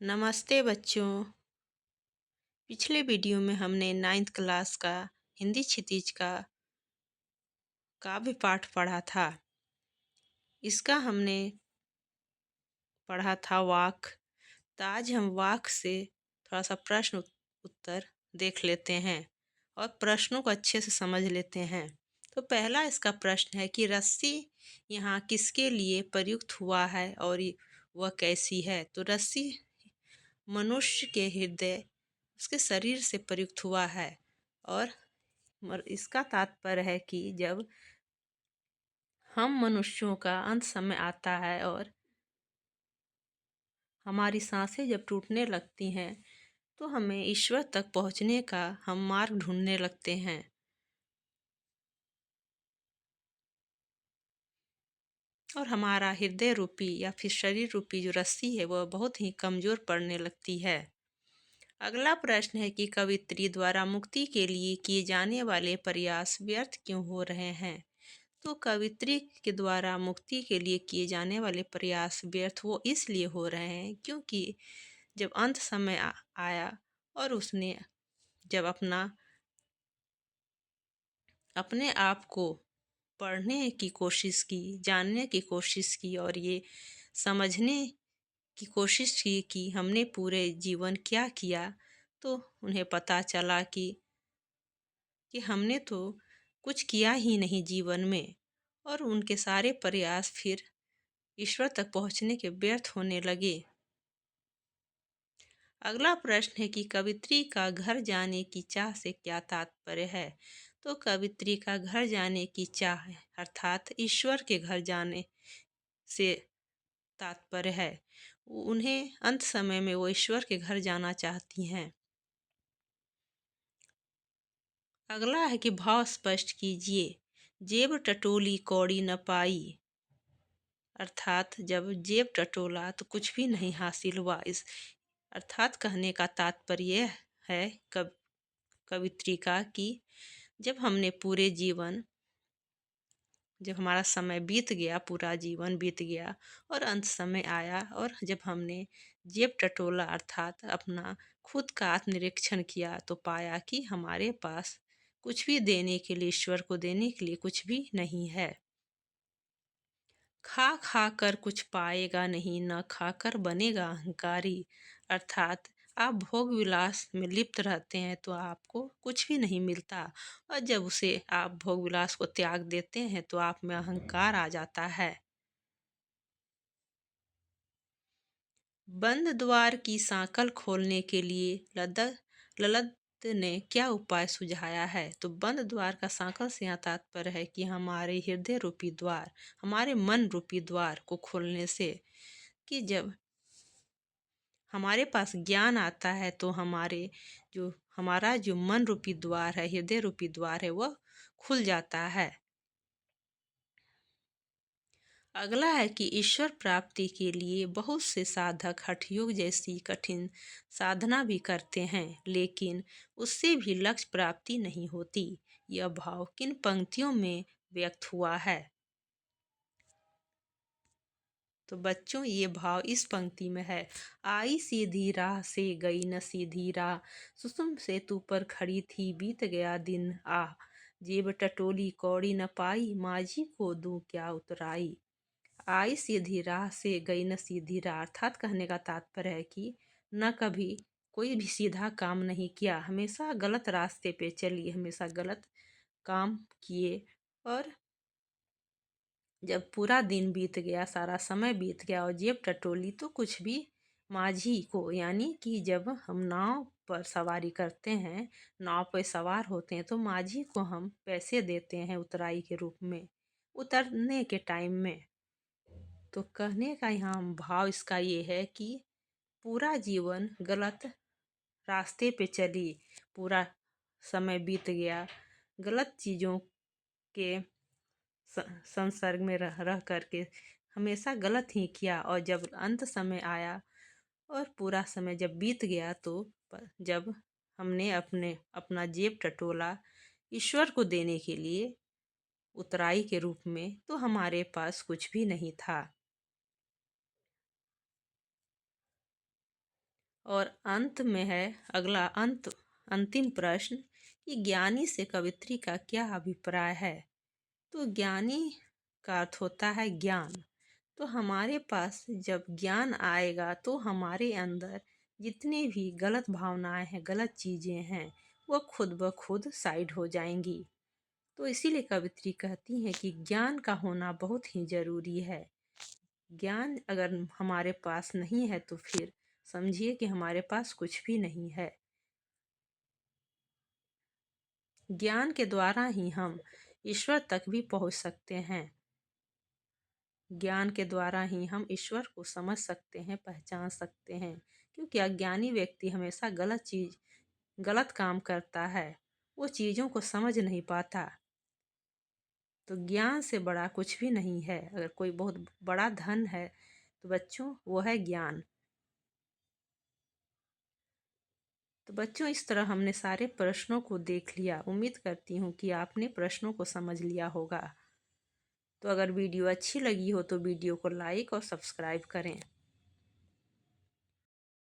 नमस्ते बच्चों। पिछले वीडियो में हमने 9th क्लास का हिंदी क्षितिज का काव्य पाठ पढ़ा था। इसका हमने पढ़ा था वाक। तो आज हम वाक से थोड़ा सा प्रश्न उत्तर देख लेते हैं और प्रश्नों को अच्छे से समझ लेते हैं। तो पहला इसका प्रश्न है कि रस्सी यहाँ किसके लिए प्रयुक्त हुआ है और वह कैसी है। तो रस्सी मनुष्य के हृदय उसके शरीर से प्रयुक्त हुआ है और इसका तात्पर्य है कि जब हम मनुष्यों का अंत समय आता है और हमारी सांसें जब टूटने लगती हैं तो हमें ईश्वर तक पहुंचने का हम मार्ग ढूंढने लगते हैं। और हमारा हृदय रूपी या फिर शरीर रूपी जो रस्सी है वह बहुत ही कमज़ोर पड़ने लगती है। अगला प्रश्न है कि कवित्री द्वारा मुक्ति के लिए किए जाने वाले प्रयास व्यर्थ क्यों हो रहे हैं। तो कवित्री के द्वारा मुक्ति के लिए किए जाने वाले प्रयास व्यर्थ वो इसलिए हो रहे हैं क्योंकि जब अंत समय आया और उसने जब अपने आप को पढ़ने की कोशिश की, जानने की कोशिश की और ये समझने की कोशिश की कि हमने पूरे जीवन क्या किया, तो उन्हें पता चला कि हमने तो कुछ किया ही नहीं जीवन में। और उनके सारे प्रयास फिर ईश्वर तक पहुंचने के व्यर्थ होने लगे। अगला प्रश्न है कि कवित्री का घर जाने की चाह से क्या तात्पर्य है। तो कवित्री का घर जाने की चाह अर्थात ईश्वर के घर जाने से तात्पर्य है। उन्हें अंत समय में वो ईश्वर के घर जाना चाहती हैं। अगला है कि भाव स्पष्ट कीजिए। जेब टटोली कौड़ी न पाई, अर्थात जब जेब टटोला तो कुछ भी नहीं हासिल हुआ। इस अर्थात कहने का तात्पर्य है कवित्री का कि जब हमने पूरे जीवन जब हमारा समय बीत गया, पूरा जीवन बीत गया और अंत समय आया और जब हमने जेब टटोला अर्थात अपना खुद का आत्मनिरीक्षण किया तो पाया कि हमारे पास कुछ भी देने के लिए, ईश्वर को देने के लिए कुछ भी नहीं है। खा खा कर कुछ पाएगा नहीं, न खाकर बनेगा अहंकारी, अर्थात आप भोग विलास में लिप्त रहते हैं तो आपको कुछ भी नहीं मिलता और जब उसे आप भोग विलास को त्याग देते हैं तो आप में अहंकार आ जाता है। बंद द्वार की सांकल खोलने के लिए ललत ने क्या उपाय सुझाया है। तो बंद द्वार का सांकल से यहाँ तात्पर्य है कि हमारे हृदय रूपी द्वार, हमारे मन रूपी द्वार को खोलने से कि जब हमारे पास ज्ञान आता है तो हमारा जो मन रूपी द्वार है, हृदय रूपी द्वार है, वह खुल जाता है। अगला है कि ईश्वर प्राप्ति के लिए बहुत से साधक हठयोग जैसी कठिन साधना भी करते हैं लेकिन उससे भी लक्ष्य प्राप्ति नहीं होती। यह भाव किन पंक्तियों में व्यक्त हुआ है। तो बच्चों ये भाव इस पंक्ति में है। आई सीधी राह से गई न सीधी राह, सुसुम से तू पर खड़ी थी बीत गया दिन आह, जेब टटोली कौड़ी न पाई माझी को दूं क्या उतराई। आई सीधी राह से गई न सीधी राह अर्थात कहने का तात्पर्य है कि न कभी कोई भी सीधा काम नहीं किया, हमेशा गलत रास्ते पे चलिए, हमेशा गलत काम किए और जब पूरा दिन बीत गया, सारा समय बीत गया और जेब टटोली तो कुछ भी माझी को, यानी कि जब हम नाव पर सवारी करते हैं, नाव पर सवार होते हैं तो माझी को हम पैसे देते हैं उतराई के रूप में, उतरने के टाइम में। तो कहने का यहाँ भाव इसका ये है कि पूरा जीवन गलत रास्ते पे चली, पूरा समय बीत गया गलत चीज़ों के संसर्ग में रह करके हमेशा गलत ही किया और जब अंत समय आया और पूरा समय जब बीत गया तो जब हमने अपना जेब टटोला ईश्वर को देने के लिए उतराई के रूप में तो हमारे पास कुछ भी नहीं था। और अंत में है अगला अंतिम प्रश्न कि ज्ञानी से कवित्री का क्या अभिप्राय है। तो ज्ञानी का अर्थ होता है ज्ञान। तो हमारे पास जब ज्ञान आएगा तो हमारे अंदर जितनी भी गलत भावनाएं हैं, गलत चीज़ें हैं, वो खुद ब खुद साइड हो जाएंगी। तो इसीलिए कवित्री कहती हैं कि ज्ञान का होना बहुत ही ज़रूरी है। ज्ञान अगर हमारे पास नहीं है तो फिर समझिए कि हमारे पास कुछ भी नहीं है। ज्ञान के द्वारा ही हम ईश्वर तक भी पहुंच सकते हैं। ज्ञान के द्वारा ही हम ईश्वर को समझ सकते हैं, पहचान सकते हैं। क्योंकि अज्ञानी व्यक्ति हमेशा गलत काम करता है, वो चीज़ों को समझ नहीं पाता। तो ज्ञान से बड़ा कुछ भी नहीं है। अगर कोई बहुत बड़ा धन है तो बच्चों वो है ज्ञान। तो बच्चों इस तरह हमने सारे प्रश्नों को देख लिया। उम्मीद करती हूँ कि आपने प्रश्नों को समझ लिया होगा। तो अगर वीडियो अच्छी लगी हो तो वीडियो को लाइक और सब्सक्राइब करें।